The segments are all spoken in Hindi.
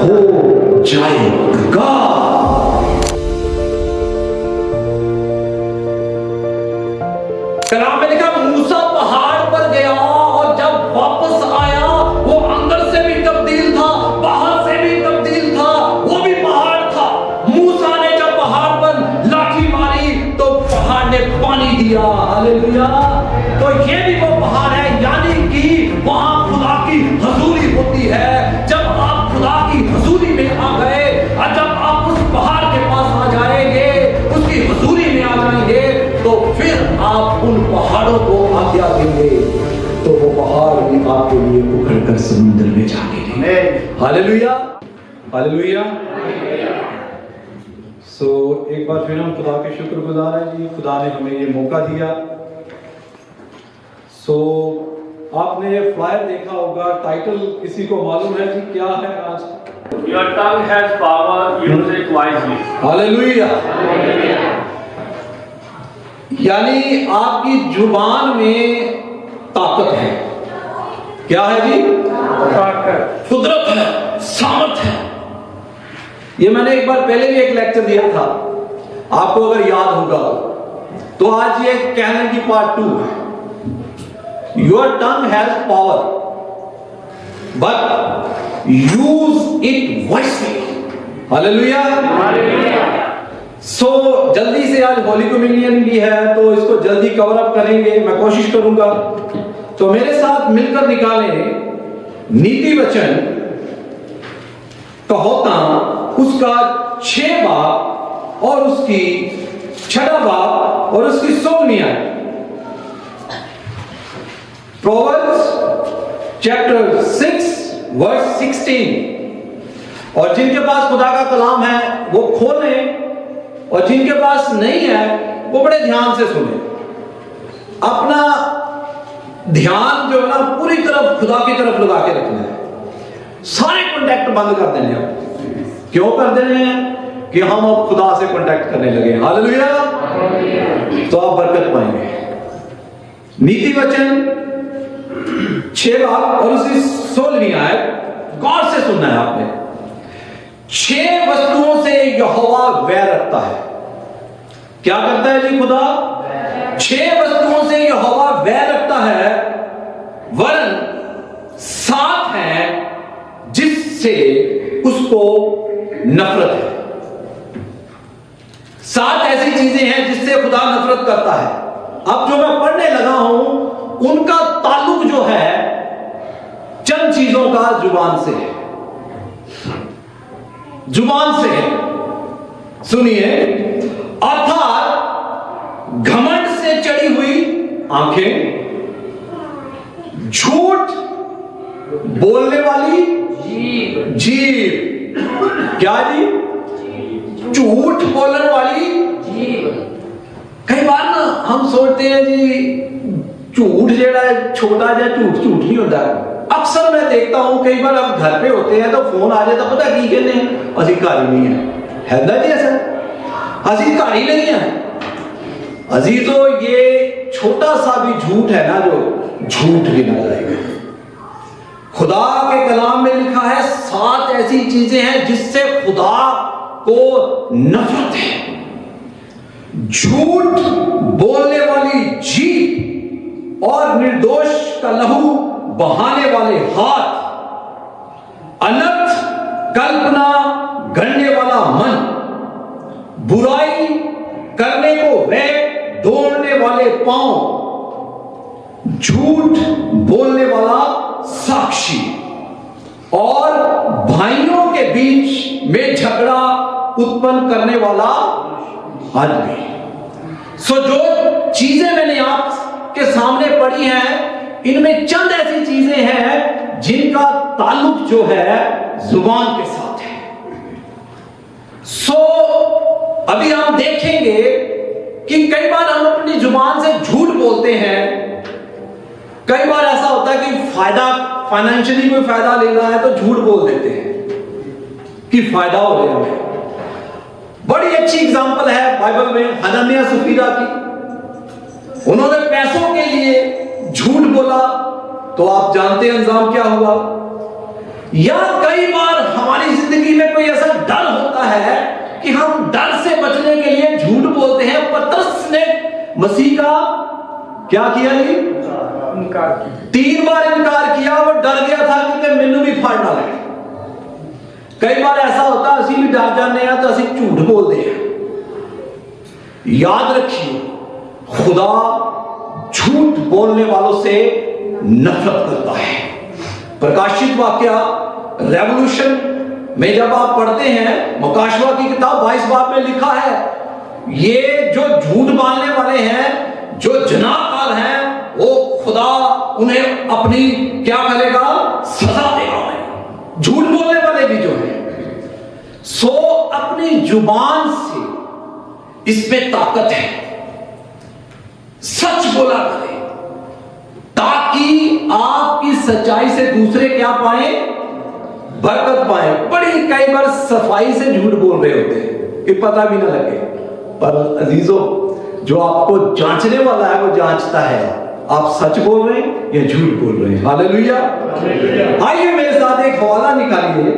हो जाएगा। कलाम में लिखा मूसा पहाड़ पर गया और जब वापस आया वो अंदर से भी तब्दील था, बाहर से भी तब्दील था, वो भी पहाड़ था। मूसा ने जब पहाड़ पर लाठी मारी तो पहाड़ ने पानी दिया। हालेलुया। तो ये भी वो पहाड़ है, यानी कि वहां खुदा की हजूरी होती है। जब आप खुदा की हजूरी में आ गए और जब आप उस पहाड़ के पास आ जाएंगे, उसकी हजूरी में आ जाएंगे, तो फिर आप उन पहाड़ों को आज्ञा देंगे तो वो पहाड़ भी आपके लिए उखड़कर समुद्र में जा गिरे। Hallelujah, hallelujah. सो एक बार फिर हम खुदा के शुक्रगुजार हैं जी, खुदा ने हमें ये मौका दिया। सो आपने ये फ्लायर देखा होगा, टाइटल किसी को मालूम है जी क्या है आज? Your tongue has power, use it wisely. Hallelujah. यानी आपकी जुबान में ताकत है। क्या है जी? कुदरत है, सामर्थ है। ये मैंने एक बार पहले भी एक लेक्चर दिया था, आपको अगर याद होगा तो आज ये कहने की पार्ट 2 है। Your tongue has power but use it wisely. Hallelujah. So जल्दी से आज होली कम्युनियन भी है तो इसको जल्दी कवर अप करेंगे, मैं कोशिश करूंगा। तो मेरे साथ मिलकर निकालें नीति वचन कहोता उसका 6 बाब और उसकी 6 बाब और उसकी 16वीं आयत। Proverbs chapter 6 verse 16। और जिनके पास खुदा का कलाम है वो खोलें, और जिनके पास नहीं है वो बड़े ध्यान से सुने। अपना ध्यान जो है ना पूरी तरफ खुदा की तरफ लगा के रखना है। सारे कॉन्टैक्ट बंद कर देने हैं। क्यों कर देने हैं? कि हम अब खुदा से कॉन्टैक्ट करने लगे। हालेलुया। तो आप बरकत पाएंगे। नीति वचन 6 बाब और उसकी 16वीं आयत गौर से सुनना है आपने। 6 वस्तुओं से यहोवा वैर रखता है। क्या करता है जी खुदा? 6 वस्तुओं से यहोवा वैर रखता है, वरन 7 हैं जिससे उसको नफरत है। 7 ऐसी चीजें हैं जिससे खुदा नफरत करता है। अब जो मैं पढ़ने लगा हूं उनका ताल्लुक जो है चंद चीजों का जुबान से है। जुबान से है। सुनिए, अर्थात घमंड से चढ़ी हुई आंखें, झूठ बोलने वाली जीभ। क्या जी? झूठ बोलने वाली जीभ। कई बार ना हम सोचते हैं जी झूठ जेड़ा छोटा जा झूठ नहीं होता। अक्सर मैं देखता हूं कई बार हम घर पे होते हैं तो फोन आ जाता, पता की कहते हैं असी घर ही नहीं है ना जी, ऐसा असी घर ही नहीं है। अजी तो ये छोटा सा भी झूठ है ना जो झूठ गिना जाएगा। खुदा के कलाम में लिखा है 7 ऐसी चीजें हैं जिससे खुदा को नफरत है। झूठ बोलने वाली जीभ और निर्दोष का लहू बहाने वाले हाथ, अनर्थ कल्पना गढ़ने वाला मन, बुराई करने को वह दौड़ने वाले पांव, झूठ बोलने वाला साक्षी और भाइयों के बीच में झगड़ा उत्पन्न करने वाला आदमी। सो जो चीजें मैंने आपके सामने पढ़ी हैं इनमें चंद ऐसी चीजें हैं जिनका ताल्लुक जो है जुबान के साथ है। सो अभी हम देखेंगे कि कई बार हम अपनी जुबान से झूठ बोलते हैं। कई बार ऐसा होता है कि फाइनेंशियली कोई फायदा लेना है तो झूठ बोल देते हैं कि फायदा हो गया हमें। बड़ी अच्छी एग्जांपल है बाइबल में हनन्याह सफीरा की। उन्होंने पैसों के लिए झूठ बोला तो आप जानते हैं अंजाम क्या हुआ। या कई बार हमारी जिंदगी में कोई ऐसा डर होता है कि हम डर से बचने के लिए झूठ बोलते हैं। पतरस ने मसीह का क्या किया जी? 3 बार इनकार किया। वो डर गया था कि मैनू भी फड़ ना लगे। कई बार ऐसा होता है असि भी डर जाने हैं तो असि झूठ बोलते हैं। याद रखिए, खुदा झूठ बोलने वालों से नफरत करता है। प्रकाशित वाक्या रेवोल्यूशन में जब आप पढ़ते हैं, मुकाशवा की किताब 22 बाब में लिखा है, ये जो झूठ बोलने वाले हैं, जो जनाकार हैं, वो खुदा उन्हें अपनी क्या करेगा? सजा देगा उन्हें। झूठ बोलने वाले भी जो है, सो अपनी जुबान से इसमें ताकत है। सच बोला करें ताकि आपकी सच्चाई से दूसरे क्या पाए? बरकत पाए। बड़ी कई बार सफाई से झूठ बोल रहे होते हैं कि पता भी ना लगे, पर अजीजों, जो आपको जांचने वाला है वो जांचता है आप सच बोल रहे हैं या झूठ बोल रहे हैं। हालेलुया। आइए मेरे साथ एक हवाला निकालिए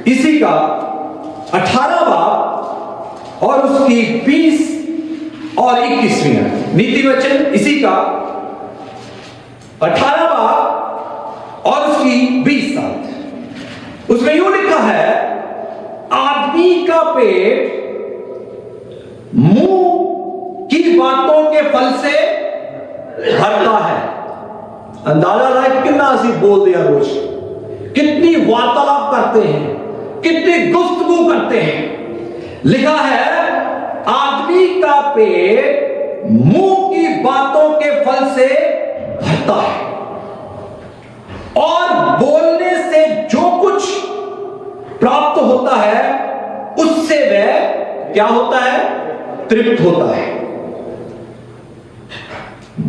इसी का 18 बाब और उसकी 20 और 21 नीति वचन, इसी का 18 बाब और उसकी 20 साल। उसमें यूं लिखा है, आदमी का पेट मुंह की बातों के फल से भरता है। अंदाजा रहा है कितना असी बोल दिया रोज, कितनी वार्तालाप करते हैं, कितनी गुफ्तगू करते हैं। लिखा है, आदमी का पेट मुंह की बातों के फल से भरता है और बोलने से जो कुछ प्राप्त होता है उससे वह क्या होता है? तृप्त होता है।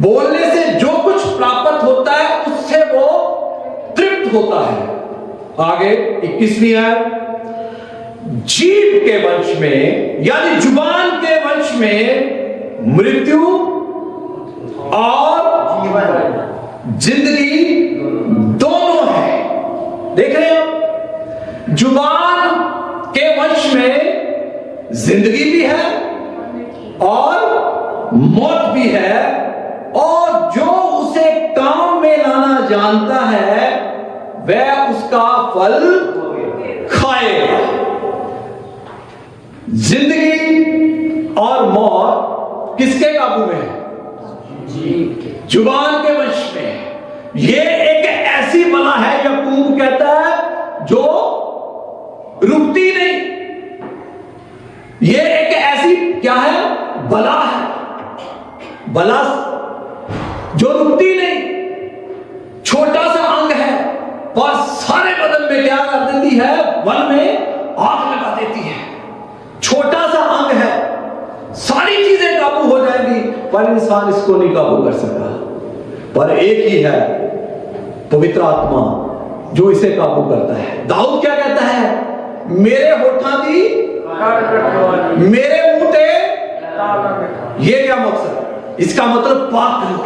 बोलने से जो कुछ प्राप्त होता है उससे वो तृप्त होता है। आगे 21वीं आयत, जीभ के वंश में यानी जुबान के वंश में मृत्यु और जिंदगी दोनों है। देख रहे हो, जुबान के वंश में जिंदगी भी है और मौत भी है, और जो उसे काम में लाना जानता है वह उसका फल खाएगा। जिंदगी और मौत किसके काबू में है? जुबान के वश में है। ये एक ऐसी बला है, याकूब कहता है, जो रुकती नहीं। ये एक ऐसी क्या है? बला है, बला जो रुकती नहीं। छोटा सा अंग है पर सारे बदन में क्या कर देती है? वन में आग लगा देती है। छोटा सा अंग है, सारी चीजें काबू हो जाएंगी पर इंसान इसको नहीं काबू कर सकता। पर एक ही है, पवित्र आत्मा, जो इसे काबू करता है। दाऊद क्या कहता है? मेरे होठा दी मेरे मुंह ते। ये क्या मकसद? इसका मतलब पाक रूह,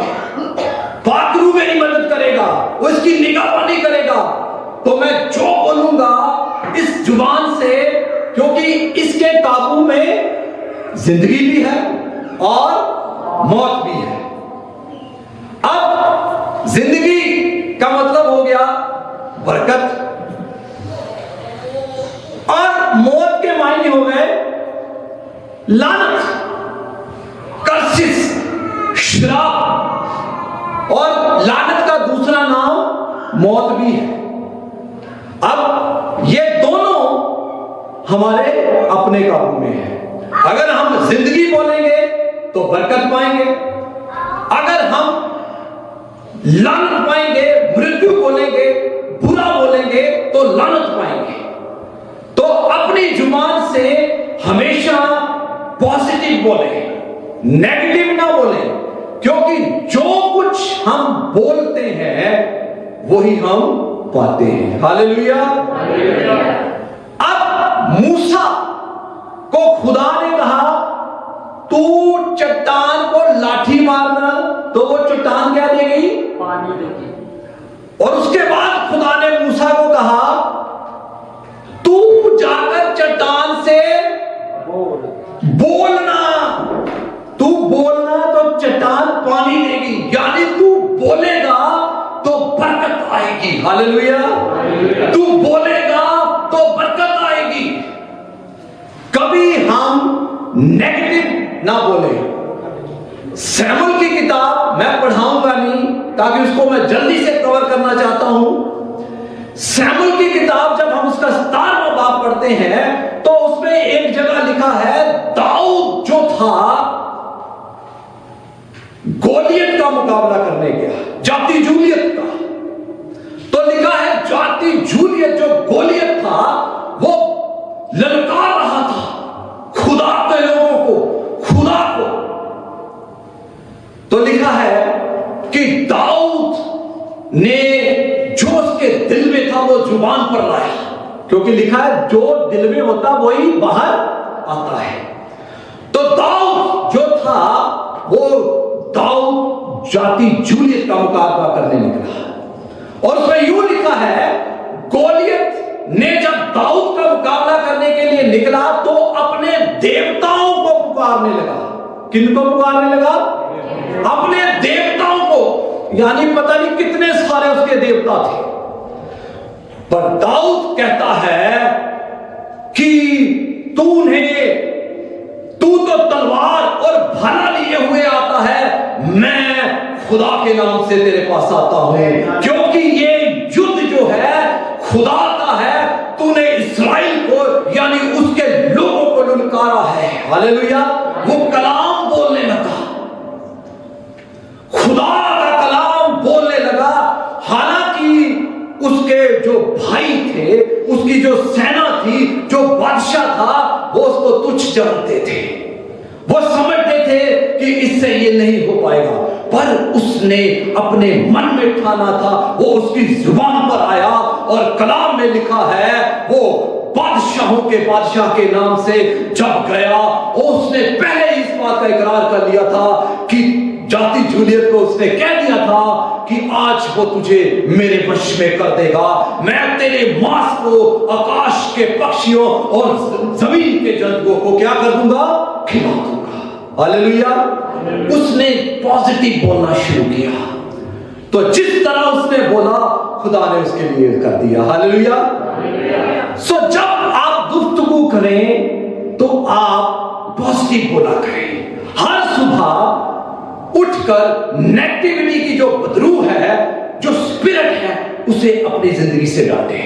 पाक रूह मेरी मदद करेगा, वो इसकी निगाहबानी करेगा। तो मैं जो बोलूंगा इस जुबान से, क्योंकि इसके काबू में जिंदगी भी है और मौत भी है। अब जिंदगी का मतलब हो गया बरकत, और मौत के मायने हो गए लानत, कर्सिस, श्राप, और लानत का दूसरा नाम मौत भी है। अब ये दोनों हमारे अपने काबू में है। अगर हम जिंदगी बोलेंगे तो बरकत पाएंगे, अगर हम लानत पाएंगे, मृत्यु बोलेंगे, बुरा बोलेंगे तो लानत पाएंगे। तो अपनी जुबान से हमेशा पॉजिटिव बोले, नेगेटिव ना बोले, क्योंकि जो कुछ हम बोलते हैं वही हम पाते हैं। हालेलुया। अब मूसा को खुदा ने कहा तू चट्टान को लाठी मारना, तो वो चट्टान क्या देगी? पानी देगी। और उसके बाद खुदा ने मूसा को कहा हालेलुया। तू बोलेगा तो बरकत आएगी। कभी हम नेगेटिव ना बोले। सैमुअल की किताब मैं पढ़ाऊंगा नहीं, ताकि उसको मैं जल्दी से कवर करना चाहता हूं। सैमुअल की किताब जब हम उसका 17वां बाब पढ़ते हैं तो उसमें एक जगह लिखा है, दाऊद जो था गोलियत का मुकाबला करने गया, जाति जूलियत का। तो लिखा है जाति जूलियत जो गोलियत था वो ललकार रहा था खुदा के लोगों को, खुदा को। तो लिखा है कि दाऊद ने जो उसके दिल में था वो जुबान पर लाया, क्योंकि लिखा है जो दिल में होता वही बाहर आता है। तो दाऊद जो था वो दाऊद जाति जूलियत का मुकाबला करने निकला। और उसमें यूं लिखा है, गोलियत ने जब दाऊद का मुकाबला करने के लिए निकला तो अपने देवताओं को पुकारने लगा। किनको पुकारने लगा? अपने देवताओं को। यानी पता नहीं कितने सारे उसके देवता थे। पर दाऊद कहता है कि तू तो तलवार और भला लिए हुए आता है, मैं खुदा के नाम से तेरे पास आता हूं, क्योंकि ये युद्ध जो है खुदा का है। तूने इस्राएल को यानी उसके लोगों को ललकारा है। हालेलुया। वो कलाम बोलने लगा, खुदा का कलाम बोलने लगा। हालांकि उसके जो भाई थे, उसकी जो सेना थी, जो बादशाह था, वो उसको तुच्छ जानते थे। वो समझते थे कि इससे ये नहीं हो पाएगा। पर उसने अपने मन में ठाना था, वो उसकी जुबान पर आया। और कलाम में लिखा है, वो बादशाहों के बादशाह के नाम से जब गया, उसने पहले इस बात का इकरार कर लिया था कि जाति जूलियत को उसने कह दिया था कि आज वो तुझे मेरे वश में कर देगा। मैं तेरे मांस को आकाश के पक्षियों और जमीन के जंतुओं को क्या कर दूंगा? खिला दूंगा। हालेलुया। उसने पॉजिटिव बोलना शुरू किया। तो जिस तरह उसने बोला, खुदा ने उसके लिए कर दिया। हालेलुया। सो जब आप गुफ्तगू करें तो आप पॉजिटिव बोला करें। हर सुबह उठकर नेगेटिविटी की जो बदरू है, जो स्पिरिट है, उसे अपनी जिंदगी से डांटें,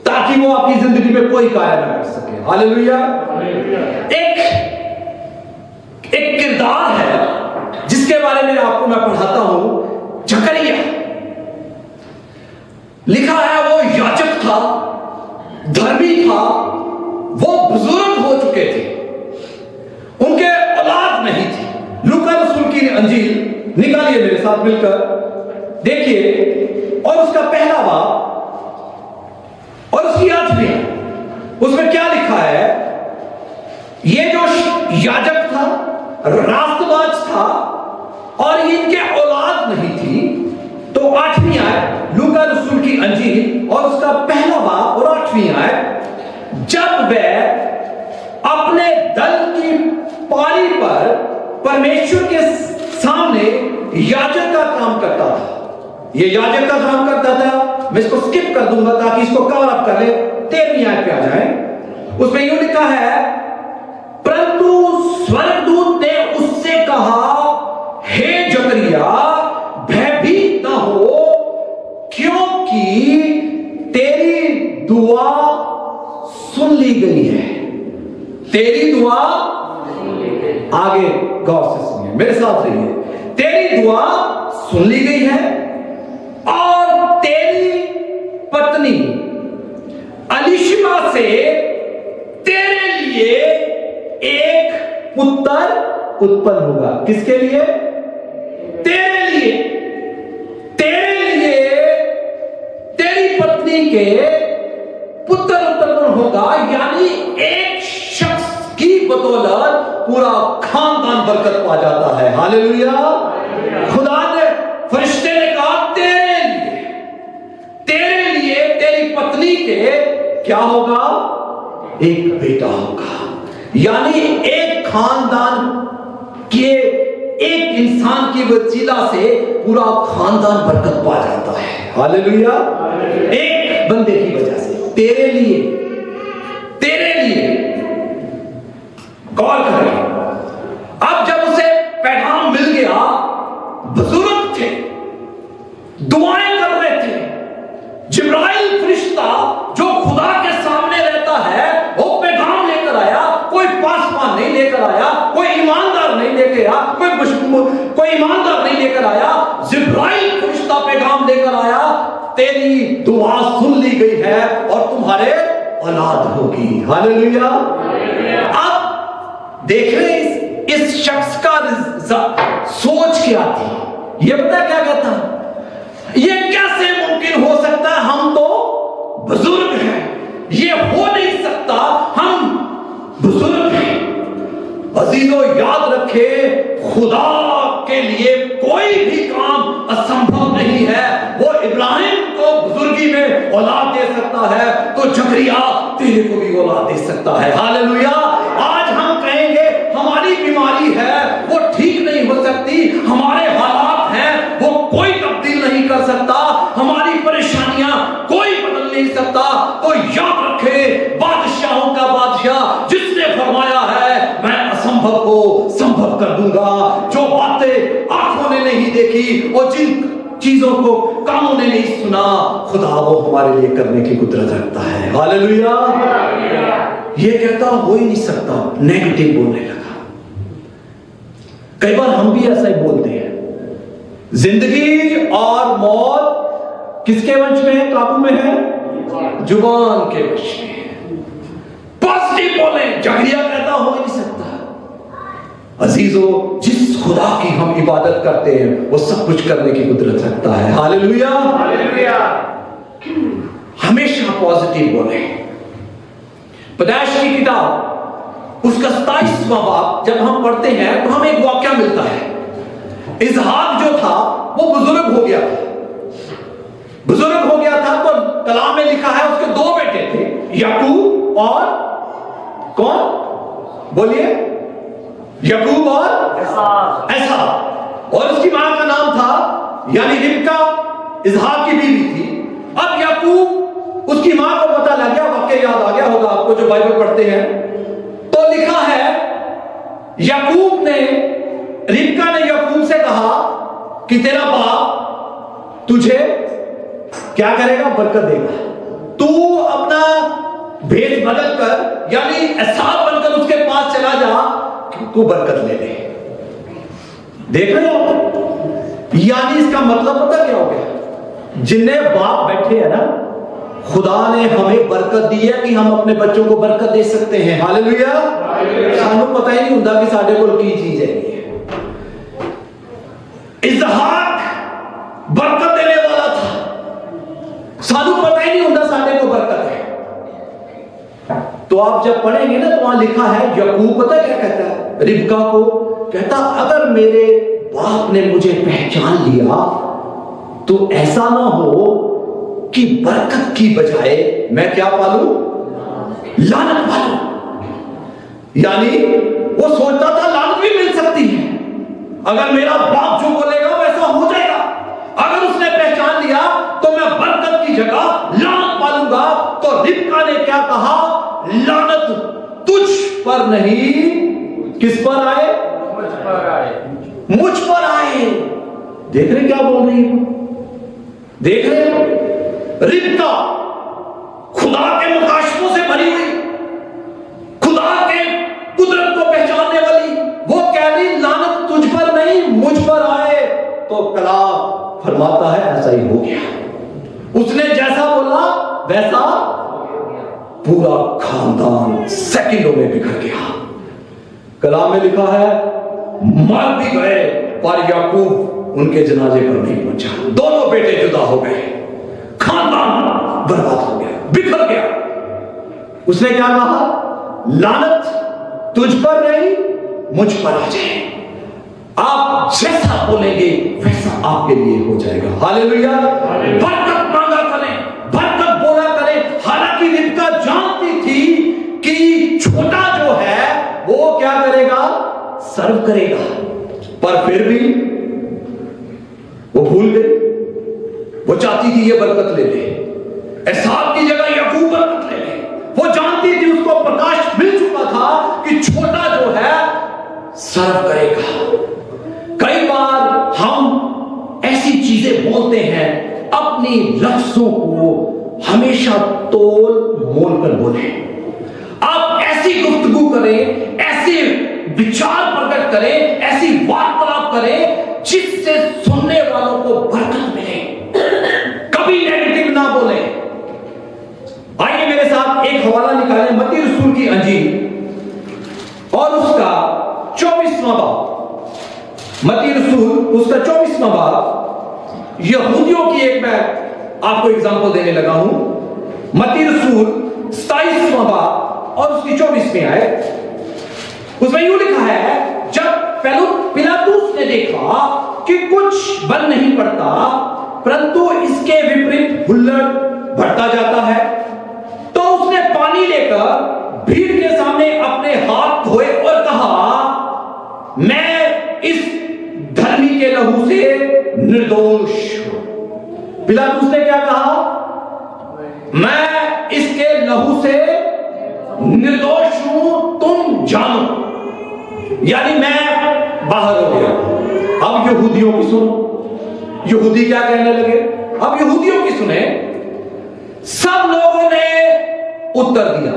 ताकि वो अपनी जिंदगी में कोई कार्य ना कर सके। हालेलुया। एक किरदार है जिसके बारे में आपको मैं पढ़ाता हूं, जकरिया। लिखा है वो याजक था, धर्मी था, वो बुजुर्ग हो चुके थे, उनके औलाद नहीं थी। लूका रसूल की अंजील निकालिए मेरे साथ मिलकर, देखिए। और उसका पहला बाब और उसकी 8वीं, उसमें क्या लिखा है? ये जो याजक था, रास्तबाज था, और इनके औलाद नहीं थी। तो 8वीं आयत लूका रसूल की अंजील और उसका पहला बाब और 8वीं आयत, जब वह अपने दल की पारी पर परमेश्वर के सामने याजक का काम करता था। ये याजक का काम करता था। मैं इसको स्किप कर दूंगा ताकि इसको कवर अप कर ले। 13वीं आयत पे आ जाए। उसमें यूं लिखा है, परंतु स्वर्गदूत ने उससे कहा, हे जकरिया, भयभीत न हो, क्योंकि तेरी दुआ सुन ली गई है। तेरी दुआ, आगे गौर से सुनिए, मेरे साथ रहिए। तेरी दुआ सुन ली गई है और तेरी पत्नी अलीशिमा से तेरे लिए एक पुत्र उत्पन्न होगा। किसके लिए? तेरे लिए। तेरे लिए तेरी पत्नी के पुत्र उत्पन्न होगा। यानी एक शख्स की बदौलत पूरा खानदान बरकत पा जाता है। हालेलुया। खुदा ने, फरिश्ते ने कहा, तेरे लिए तेरी पत्नी के क्या होगा? एक बेटा होगा। यानी एक खानदान के एक इंसान की वसीला से पूरा खानदान बरकत पा जाता है। हालेलुया। एक बंदे की वजह से तेरे लिए गौर करें। अब जब उसे पैगाम मिल गया, बुजुर्ग थे, दुआएं कर रहे थे, जिब्राइल फरिश्ता जो खुदा के सामने रहता है वो पैगाम लेकर आया। कोई पासवान नहीं लेकर आया, कोई ईमानदार नहीं लेकर आया, कोई ईमानदार नहीं लेकर आया, जिब्राइल फरिश्ता पैगाम लेकर आया, तेरी दुआ सुन ली गई है और तुम्हारे औलाद होगी। हालेलुया। अब देख रहे इस शख्स का सोच क्या थी। ये पता क्या कहता, ये कैसे मुमकिन हो सकता है, हम तो बुजुर्ग हैं, ये हो नहीं सकता, हम बुजुर्ग हैं। अजीजों याद रखे, खुदा के लिए कोई भी काम असंभव नहीं है। वो इब्राहिम को बुजुर्गी में औलाद दे सकता है तो जकरिया तेरे को भी औलाद दे सकता है। हालेलुया। आज हम कहेंगे हमारी बीमारी है वो ठीक नहीं हो सकती, हमारे हालात हैं वो कोई तब्दील नहीं कर सकता, हमारी परेशानियां कोई बदल नहीं सकता, तो याद रखे बादशाहों का बादशाह जिसने फरमाया है मैं असंभव को संभव कर दूंगा। जो बातें आंखों ने नहीं देखी और जिन चीजों को कानों ने नहीं सुना, खुदा वो हमारे लिए करने की कुदरत रखता है। हालेलुया। ये कहता हो ही नहीं सकता, नेगेटिव बोलने लगा। कई बार हम भी ऐसा ही बोलते हैं। जिंदगी और मौत किसके वश में है, काबू में है? जुबान के वश में। पॉजिटिव बोले, जकरिया कहता हो ही नहीं सकता। अजीजों, जिस खुदा की हम इबादत करते हैं वो सब कुछ करने की कुदरत रखता है। हालेलुया। हमेशा पॉजिटिव बोले। पैदाइश की किताब उसका 27वां बाब जब हम पढ़ते हैं तो हमें एक वाक्या मिलता है। इसहाक जो था वो बुजुर्ग हो गया था, तो कलाम में लिखा है उसके 2 बेटे थे, याकूब और कौन, बोलिए, याकूब और एसाव। और उसकी मां का नाम था यानी रिबका, इसहाक की बीवी थी। अब याकूब, उसकी मां को पता लग गया, वाक्य याद आ गया होगा आपको जो बाइबल पढ़ते हैं, तो लिखा है रिबका ने याकूब से कहा कि तेरा बाप तुझे क्या करेगा, बरकत देगा। तू अपना भेष बदल कर यानी एसाव बनकर उसके पास चला जा, तू बरकत ले ले। देख रहे हो, यानी इसका मतलब पता क्या हो गया, जिन्हें बाप बैठे हैं ना, खुदा ने हमें बरकत दी है कि हम अपने बच्चों को बरकत दे सकते हैं। हालेलुया। सानू पता ही नहीं होता कि साढ़े को की चीज है। इसहाक बरकत देने वाला था, सानू पता ही नहीं होता साढ़े को बरकत है। तो आप जब पढ़ेंगे ना तो वहां लिखा है, याकूब पता क्या कहता है रिबका को, कहता अगर मेरे बाप ने मुझे पहचान लिया तो ऐसा ना हो कि बरकत की बजाय मैं क्या पालूं, लानत पालूं। यानी वो सोचता था लानत भी मिल सकती है, अगर मेरा बाप जो बोलेगा वैसा हो जाएगा। अगर उसने पहचान लिया तो मैं बरकत की जगह लानत पालूंगा। तो रिबका ने क्या कहा, लानत तुझ पर नहीं, किस पर आए, मुझ पर आए। देख रहे क्या बोल रही है, देख रहे रिबका खुदा के मुकाशफों से भरी हुई, खुदा के कुदरत को पहचानने वाली, वो कह रही लानत तुझ पर नहीं मुझ पर आए। तो कलाम फरमाता है ऐसा ही हो गया। उसने जैसा बोला वैसा पूरा खानदान सेकंडों में बिखर गया। कलाम में लिखा है मर भी गए पर याकूब उनके जनाजे पर नहीं पहुंचा। दोनों बेटे जुदा हो गए, खानदान बर्बाद हो गया, बिखर गया। उसने क्या कहा, लानत तुझ पर नहीं मुझ पर आ जाए। आप जैसा बोलेंगे वैसा आपके लिए हो जाएगा। हालेलुया। बरकत मांगा करें, बरकत बोला करें। हालांकि रिबका जानती थी कि छोटा जो है वो क्या करेगा, सर्व करेगा। पर फिर भी वो भूल गई। वो चाहती थी ये बरकत ले ले, एसाव की जगह याकूब बरकत ले ले। वो जानती थी उसको प्रकाश मिल चुका था कि छोटा जो है सर्व करेगा। कई बार हम ऐसी चीजें बोलते हैं, अपनी लफ्जों को हमेशा तोल मोल कर बोले। आप ऐसी गुफ्तगू करें, ऐसे विचार प्रकट करें, ऐसी वार्तालाप करें जिससे सुनने वालों को बरकत मिले। कभी नेगेटिव ना बोले। आइए मेरे साथ एक हवाला निकालें, मत्ती रसूल की अंजील और उसका 24वां बाब। मत्ती रसूल उसका 24वां बाब। यहूदियों की एक मैं आपको एग्जांपल देने लगा हूं। मत्ती रसूल 27वां बाब और उसकी 24वीं आयत। उसमें यूं लिखा है, जब पिलातुस ने देखा कि कुछ बन नहीं पड़ता परंतु इसके विपरीत हुल्लड़ बढ़ता जाता है, तो उसने पानी लेकर भीड़ के सामने अपने हाथ धोए और कहा, मैं इस धर्मी के लहू से निर्दोष हूं। पिलातुस ने क्या कहा? मैं इसके लहू से निर्दोष हूं, तुम जानो। यानी मैं बाहर हो गया। अब यहूदियों की सुनो, यहूदी क्या कहने लगे? अब यहूदियों की सुने। सब लोगों ने उत्तर दिया।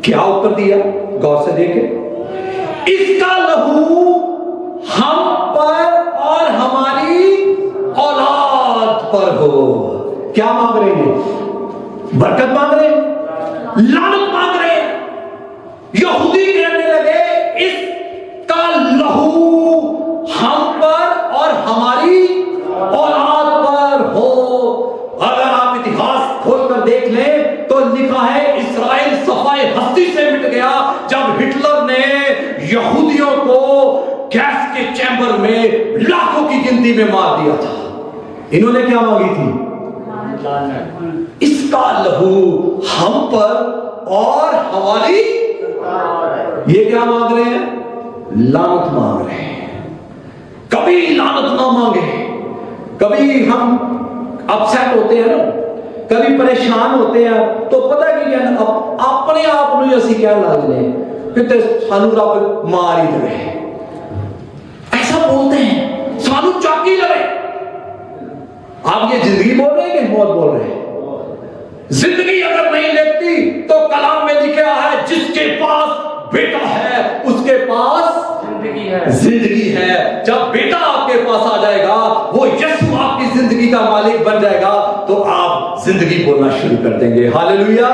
क्या उत्तर दिया? गौर से देखें। इसका लहू हम पर और हमारी औलाद पर हो। क्या मांग रहे हैं? बरकत मांग रहे हैं, लानत मांग रहे हैं। यहूदी कहने लगे, इसका लहू हम पर और हमारी औलाद पर हो। अगर आप इतिहास खोलकर देख लें तो लिखा है, इस्राएल सफाए हस्ती से मिट गया जब हिटलर ने यहूदियों को गैस के चैम्बर में लाखों की गिनती में मार दिया था। इन्होंने क्या मांगी थी? इसका लहू हम पर और हमारी। ये क्या मांग रहे हैं? लानत मांग रहे हैं। कभी लानत ना मांगे। कभी हम अपसेट होते हैं ना, कभी परेशान होते हैं तो पता कि क्या अपने आप ਨੂੰ ਅਸੀਂ ਕਹਿਣ ਲੱਗਦੇ ਕਿਤੇ ਸਾਨੂੰ ਰੱਬ ਮਾਰ ही दे। ऐसा बोलते हैं, सानू चाकी लगे। आप ये जिंदगी बोल रहे हैं कि मौत बोल रहे हैं? जिंदगी अगर नहीं लेती तो कलाम में लिखा है, जिसके पास बेटा है उसके पास जिंदगी है। जब बेटा आपके पास आ जाएगा, वो यीशु आपकी जिंदगी का मालिक बन जाएगा, तो आप जिंदगी बोलना शुरू कर देंगे। Hallelujah,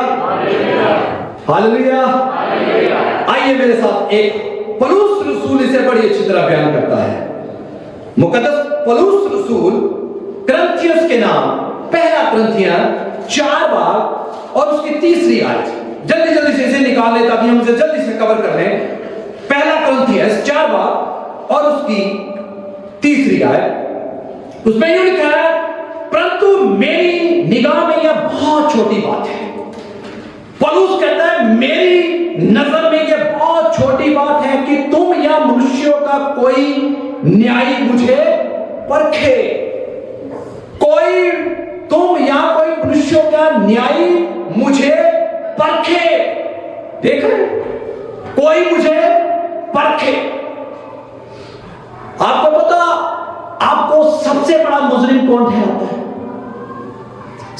hallelujah. आइए मेरे साथ, एक पौलुस रसूल इसे बड़ी अच्छी तरह बयान करता है। मुकद्दस पौलुस रसूल कुरिन्थियस के नाम, पहला कुरिन्थियन 4 बाब और उसकी 3री आयत। जल्दी जल्दी से इसे निकाल ले ताकि हम इसे जल्दी से कवर कर लें। पहला कुरिन्थियस 4 बाब और उसकी 3री आयत। उसमें यूं लिखा है, परंतु मेरी निगाह में यह बहुत छोटी बात है। पौलुस कहता है, मेरी नजर में यह बहुत छोटी बात है कि तुम या मनुष्यों का कोई न्यायी मुझे परखे। तुम या कोई मनुष्यों का न्यायी मुझे परखे। देख रहे, कोई मुझे परखे। आपको पता, आपको सबसे बड़ा मुजरिम कौन ठहराता है?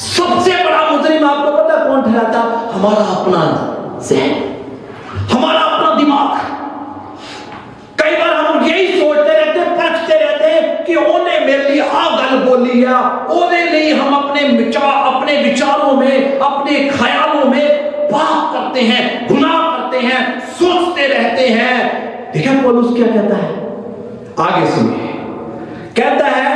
सबसे बड़ा मुजरिम आपको पता कौन ठहराता? हमारा अपना ज़हन, हमारा अपना दिमाग। कई बार हम यही सोचते रहते, परखते रहते हैं कि ओने मेरे लिए आ गल बोली है, ओने नहीं। हम अपने विचारों में, अपने ख्यालों में पाप करते हैं, गुनाह करते हैं, सोचते रहते हैं। देखिए पौलुस क्या कहता है, आगे सुनिए। कहता है,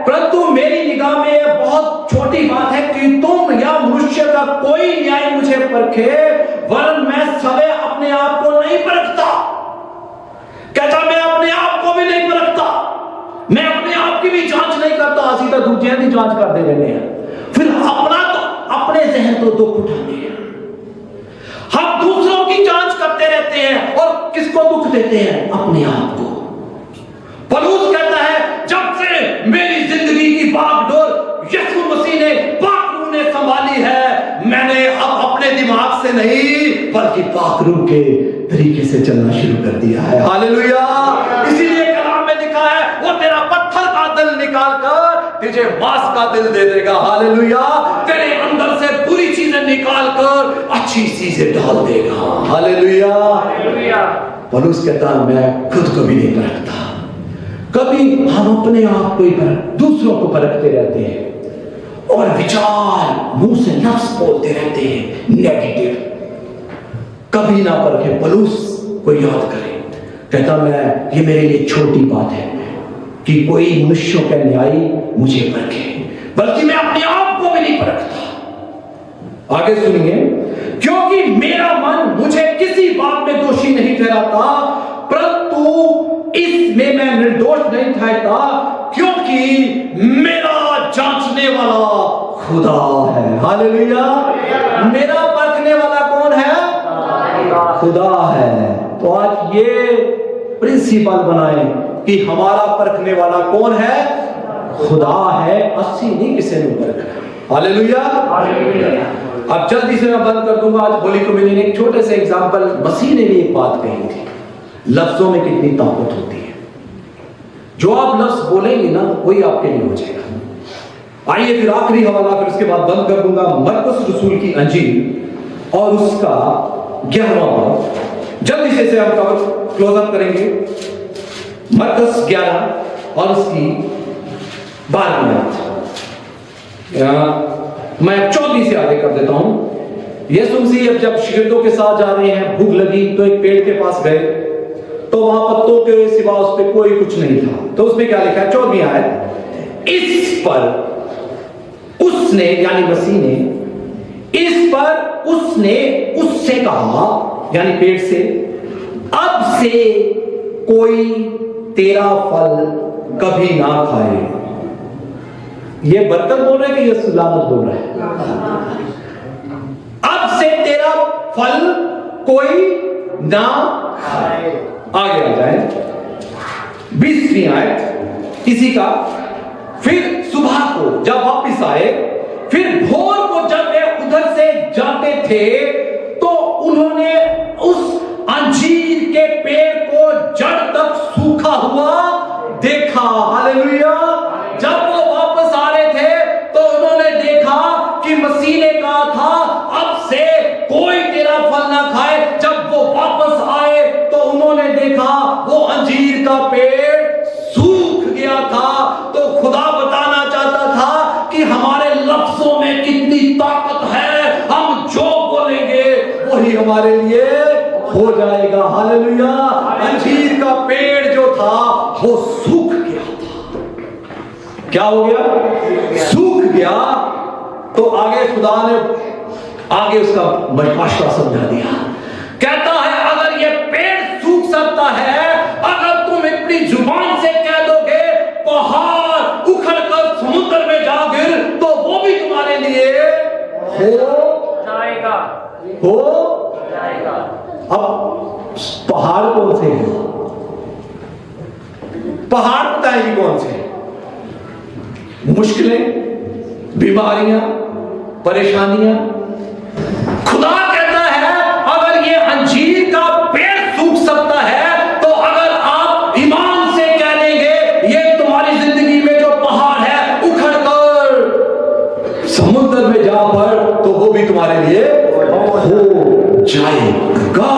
परंतु मेरी निगाह में यह बहुत छोटी बात है कि तुम या मनुष्य का कोई न्याय मुझे परखे, वरन मैं सवे अपने आप को नहीं परखता। कहता, मैं अपने आप को भी नहीं परखता, मैं अपने आप की भी जांच नहीं करता। असी तो दूसरे की जांच करते रहते हैं, फिर अपने जहन तो दुख उठाते हैं। हम दूसरों की जांच करते रहते हैं और किसको दुख देते हैं? अपने आप को। पौलुस कहता है जब से मेरी जिंदगी की बागडोर यीशु मसीह ने पाकरू ने संभाली है, मैंने अब अपने दिमाग से नहीं बल्कि पाकरू के तरीके से चलना शुरू कर दिया है। हालेलुया। इसीलिए कलाम में लिखा है वो तेरा पत्थर का दिल निकाल कर तुझे मांस का दिल दे देगा। हालेलुया। तेरे अंदर से बुरी चीजें निकाल कर अच्छी चीजें डाल देगा। हालेलुया। पौलुस कहता है मैं खुद को भी नहीं परखता। कभी हम अपने आप को ही दूसरों को परखते रहते हैं और विचार मुंह से लफ्ज बोलते रहते हैं नेगेटिव। कभी ना परखे। पौलुस को याद करें, कहता मैं ये मेरे लिए छोटी बात है कि कोई मनुष्यों का न्याय मुझे परखे, बल्कि मैं अपने आप को भी नहीं परखता। आगे सुनिए, क्योंकि मेरा मन मुझे किसी बात में दोषी नहीं ठहराता, परंतु इसमें मैं निर्दोष नहीं ठहरता, क्योंकि मेरा जांचने वाला खुदा है। हालेलुया। मेरा परखने वाला कौन है? खुदा है। तो आज ये प्रिंसिपल बनाए कि हमारा परखने वाला कौन है? खुदा है। 80 नहीं किसी ने परखा। हालेलुया। अब जल्दी से मैं बंद कर दूंगा। आज होली कम्युनियन एक छोटे से एग्जांपल, मसीह ने भी एक बात कही थी, लफ्जों में कितनी ताकत होती है। जो आप लफ्ज बोलेंगे ना वही आपके लिए हो जाएगा। आइए फिर आखिरी हवाला, फिर उसके बाद बंद कर दूंगा। मरकुस रसूल की अंजील और उसका 11वां बाब, जल्दी से हम क्लोज अप करेंगे। मरकुस 11 और उसकी 12 मैं 14 से आगे कर देता हूं। यीशु मसीह अब जब शिष्यों के साथ जा रहे हैं, भूख लगी तो एक पेड़ के पास गए, तो वहां पत्तों के सिवा उस पर कोई कुछ नहीं था। तो उसमें क्या लिखा है? 14वीं आयत, इस पर उसने यानी मसीह ने, इस पर उसने उससे कहा यानी पेड़ से, अब से कोई तेरा फल कभी ना खाए। ये बरकत बोल रहे कि यीशु लानत बोल रहे हैं? अब से तेरा फल कोई ना खाए। आगे आ जाए 20वीं आयत इसी का। फिर सुबह को जब वापिस आए, फिर भोर को जब वे उधर से जाते थे, तो उन्होंने उस अंजीर के पेड़ को जड़ तक सूखा हुआ देखा। हालेलुया। जब वो वापस आ रहे थे तो उन्होंने देखा कि मसीह ने कहा था अब से कोई तेरा फल ना खाए। जब वो वापस आए तो उन्होंने देखा वो अंजीर का पेड़ सूख गया था। तो खुदा बताना चाहता था कि हमारे लफ्जों में कितनी ताकत है, हम जो बोलेंगे वही हमारे लिए हो जाएगा। हालेलुया। अंजीर का पेड़ जो था वो सूख गया था। क्या हो गया? सूख गया। तो आगे खुदा ने आगे उसका मशवरा समझा दिया। कहता है अगर ये पेड़ सूख सकता है, अगर तुम अपनी जुबान से कह दोगे पहाड़ उखड़ कर समुद्र में जा गिर, तो वो भी तुम्हारे लिए हो जाएगा। हो जाएगा। अब पहाड़ कौन से हैं? पहाड़ बताएगी कौन से? मुश्किलें, बीमारियां, परेशानियां। खुदा कहता है अगर ये अंजीर का पेड़ सूख सकता है, तो अगर आप ईमान से कह देंगे ये तुम्हारी जिंदगी में जो पहाड़ है उखड़ कर समुद्र में जा पड़, तो वो भी तुम्हारे लिए हो जाएगा।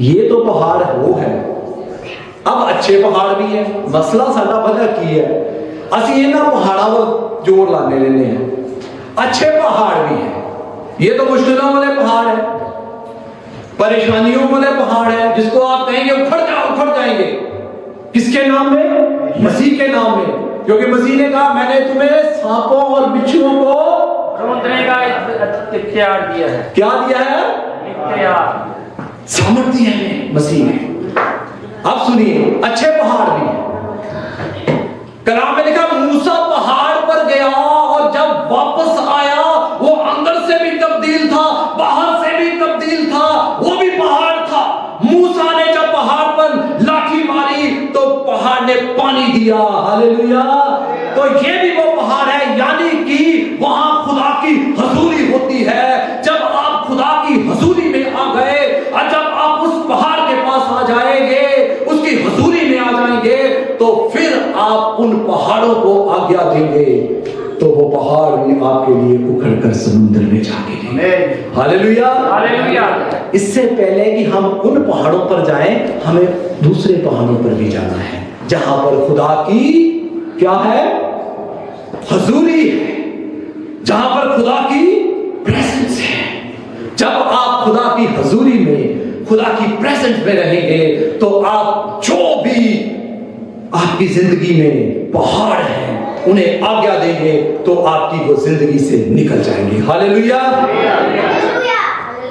ये तो पहाड़ वो है। अब अच्छे पहाड़ भी है। मसला साडा पता की है, असि इन्हां पहाड़ां पर जोर लाने लेने हैं। अच्छे पहाड़ भी है, ये तो मुश्किलों वाले पहाड़ है, परेशानियों वाले पहाड़ है, जिसको आप कहेंगे उखड़ जाएंगे। किसके नाम में? मसीह के नाम में। क्योंकि मसीह ने कहा मैंने तुम्हें सांपों और बिच्छुओं को रोकने का इख्तियार दिया है। क्या दिया है? इख्तियार, सामर्थ्य है मसीह ने। अब सुनिए, अच्छे पहाड़ भी है। कलाम में लिखा मूसा पहाड़ पर गया और जब वापस आया वो अंदर से भी तब्दील था, बाहर से भी तब्दील था, वो भी पहाड़ था। मूसा ने जब पहाड़ पर दिया। हालेलुया। तो ये भी वो पहाड़ है, यानी कि वहां खुदा की हजूरी होती है। जब आप खुदा की हजूरी में आ गए और जब आप उस पहाड़ के पास आ जाएंगे, उसकी हजूरी में आ जाएंगे, तो फिर आप उन पहाड़ों को आज्ञा देंगे, तो वो पहाड़ भी आपके लिए उखड़ कर समुद्र में जा गिरेंगे। हालेलुया। हालेलुया। इससे पहले कि हम उन पहाड़ों पर जाएं, हमें दूसरे पहाड़ों पर भी जाना है, जहां पर खुदा की क्या है, हजूरी है, जहां पर खुदा की प्रेजेंस है। जब आप खुदा की हजूरी में, खुदा की प्रेजेंस में रहेंगे, तो आप जो भी आपकी जिंदगी में पहाड़ हैं उन्हें आज्ञा देंगे, तो आपकी वो जिंदगी से निकल जाएंगे। हालेलुया।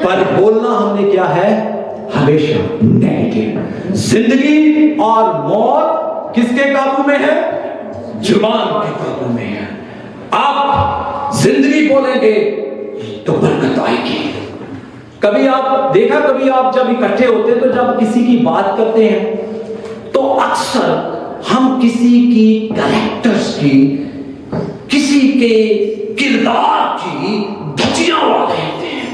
पर बोलना हमने क्या है, हमेशा नेगेटिव। जिंदगी और मौत किसके काबू में है, जुबान के काबू में है। आप जिंदगी बोलेंगे तो बरकत आएगी। कभी आप देखा, कभी आप जब इकट्ठे होते हैं तो जब किसी की बात करते हैं तो अक्सर हम किसी की कैरेक्टर्स की, किसी के किरदार की धज्जियां उड़ा रहे होते हैं,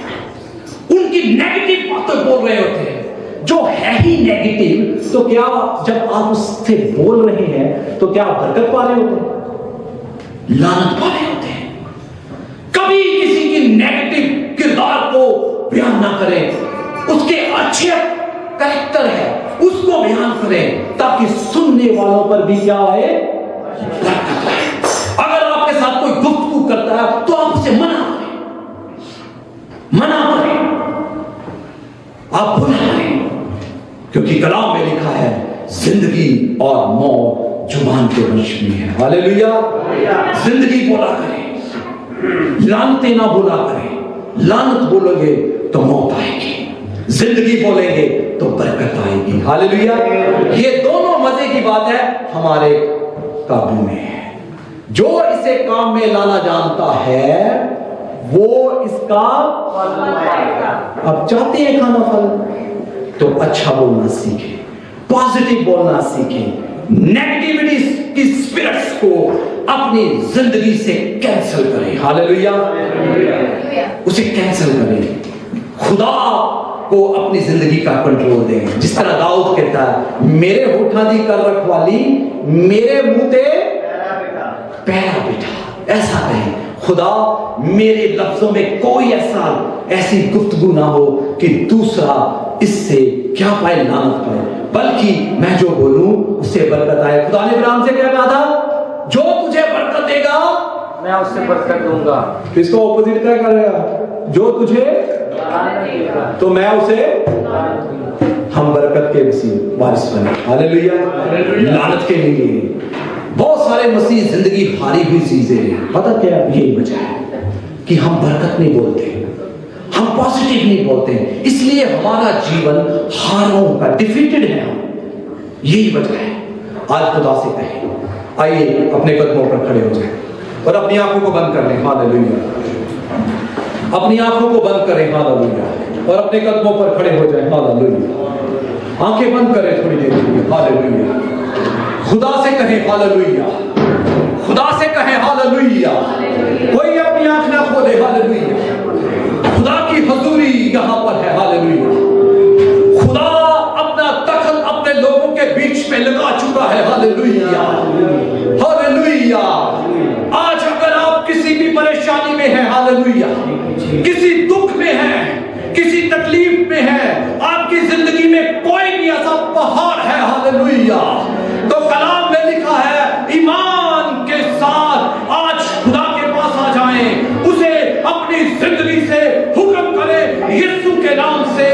उनकी नेगेटिव बातें बोल रहे होते हैं जो है ही नेगेटिव। तो क्या जब आप उससे बोल रहे हैं तो क्या आप बरकत पा रहे होते हैं, लानत पा रहे होते हैं। कभी किसी की नेगेटिव किरदार को बयान ना करें, उसके अच्छे कैरेक्टर है उसको बयान करें, ताकि सुनने वालों पर भी क्या आए, बरकत आए। अगर आपके साथ कोई गुफ्तगू करता है तो आप उसे मना करें, मना करें, आप बुरा करें, क्योंकि कलाम में लिखा है जिंदगी और मौत जुबान के वश में है। हालेलुया। जिंदगी बोला करें, लानते ना बोला करें। लानत बोलोगे तो मौत आएगी, जिंदगी बोलेंगे तो बरकत आएगी। हालेलुया। ये दोनों मजे की बात है, हमारे काबू में है। जो इसे काम में लाना जानता है वो इसका, अब चाहते हैं खाना फल, तो अच्छा बोलना सीखे, पॉजिटिव बोलना सीखे, नेगेटिविटी की स्पिरिट्स को अपनी जिंदगी से कैंसिल करें। हालेलुया। उसे कैंसिल करें, खुदा को अपनी जिंदगी का कंट्रोल दें। जिस तरह दाऊद कहता है, मेरे होठा दी कर रखवाली, मेरे मुंह ते पैरा बिठा। ऐसा कहें, खुदा मेरे लफ्जों में कोई ऐसी गुफ्तगू ना हो कि दूसरा इससे क्या पाए, लानत पाए, बल्कि मैं जो बोलूं उससे बरकत आए। खुदा ने इब्राहिम से क्या कहा था, जो तुझे बरकत देगा मैं उससे बरकत दूंगा। इसको ऑपोजिट क्या करेगा, जो तुझे तो मैं उसे, हम बरकत के वारिस बने। हालेलुया। लानत के लिए बहुत सारे मसीह जिंदगी हारी हुई चीजें हैं। पता क्या, यही वजह है कि हम बरकत नहीं बोलते, हम पॉजिटिव नहीं बोलते, इसलिए हमारा जीवन हारों का, डिफीटेड है हम। यही वजह है। आज खुदा से कहें, आइए अपने कदमों पर खड़े हो जाएं और अपनी आंखों को बंद कर लें। हालेलुया। अपनी आंखों को बंद करें। हालेलुया। और अपने कदमों पर खड़े हो जाएं। हालेलुया। आंखें बंद करें थोड़ी देर के लिए। हालेलुया। खुदा से कहें हालेलुया, खुदा से कहें हालेलुया। कोई अपनी आंख ना खोले। हालेलुया। खुदा की हजूरी यहां पर है। हालेलुया। खुदा अपना दखल अपने लोगों के बीच में लगा चुका है। हालेलुया। हालेलुया। आज अगर आप किसी भी परेशानी में हैं, हालेलुया, किसी दुख में हैं, किसी तकलीफ में हैं, आपकी जिंदगी में कोई भी ऐसा पहाड़ है, हालेलुया, तो कलाम में लिखा है, ईमान के साथ आज खुदा के पास आ जाएं, उसे अपनी जिंदगी से हुक्म करें, यीशु के नाम से